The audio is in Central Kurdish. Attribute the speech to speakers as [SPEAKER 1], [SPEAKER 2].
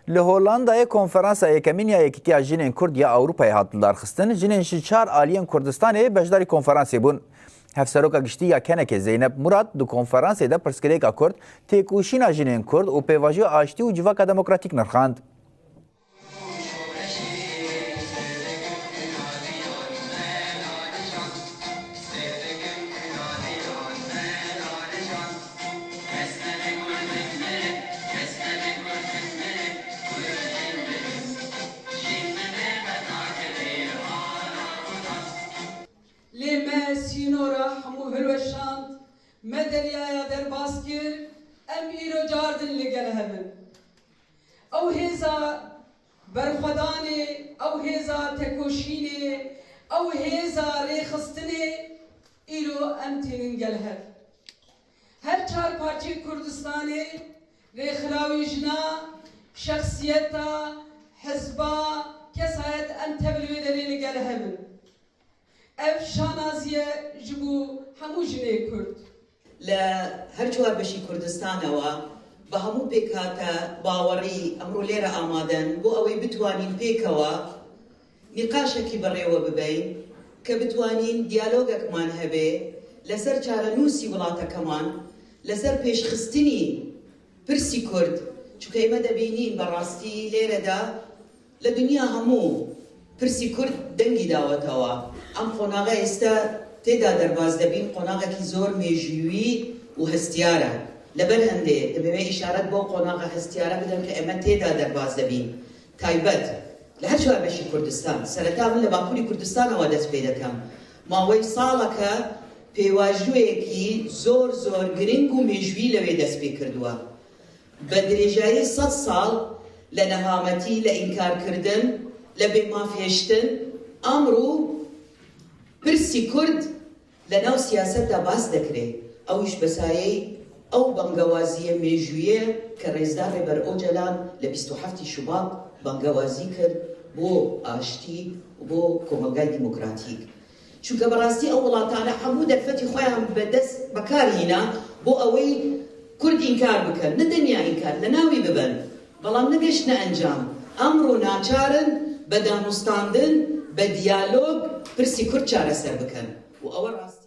[SPEAKER 1] لهولندا کنفرانس یکمینیا یکیتیا جنین کرد یا اروپای هاتلار خستن جنین شچار آلیان کردستان بجداری کنفرانسی بون هفسروکا گشتی یا کنک زینب مراد دو کنفرانسی دا پرسکلیکا کرد تیکوشینا جنین کرد و پیواجی آشتی و جواکا دموکراتیک نرخاند.
[SPEAKER 2] لما سينورا حمو هلوشاند مدريا يا در باسكر ام ايرو جاردن لقلهمن او هيزا برخداني او هيزا تكوشيني او هيزا ريخستني ايرو امتنين قلهر هر چار پارچه کردستاني ريخراوي جنا شخصيتا حزبا كسايت ام تبلوي دليل قلهمن اف شانازیه جبو همو جنه کرد
[SPEAKER 3] لهر چوار بشی کردستانه و به همو پیکاتا باوری امرو لیر آمادن بو اوی بتوانین پیکوا نقاشکی بریو ببین که بتوانین دیالوگا کمان هبه لسر چاره نوسی ولاتا کمان لسر پیش خستنی پرسی کرد چوکه ایمه دبینین براستی لیر دا لدنیا همو پرسی کرد دنگی داوتاوا ام قناغه استا تیدا درباز دبین قناغه کی زور میجوی و هستیاره لبر هنده دبیمه اشارت با قناغه هستیاره بدن که اما تیدا درباز دبین تایبت لهر شوار بشی کردستان سرطا من لباکوری کردستان و دست پیدا کم ماوی ساله که پیواجوی کی زور گرنگ و میجوی لوی دست پی کردوه بدریجای 100 سال لنهامتی لانکار کردن لبی مافیشتن امرو پرسی کرد لناو سیاست دا باز دکره اوش بسایه او بانگوازی میجویه که رئیسدار بر او جلان ل27 شباط بانگوازی کرد بو آشتی و بو کمالگای دموکراتیک چونکه براستی اولاتانه همو دفتی خواهم بدست بکارهینا بو اوی کرد انکار بکن نه دنیا انکار لناوی ببن بلام نگشت نه انجام امرو ناچارن بدانستاندن بديالوج برسي كرت شارع سر بكن وأول راس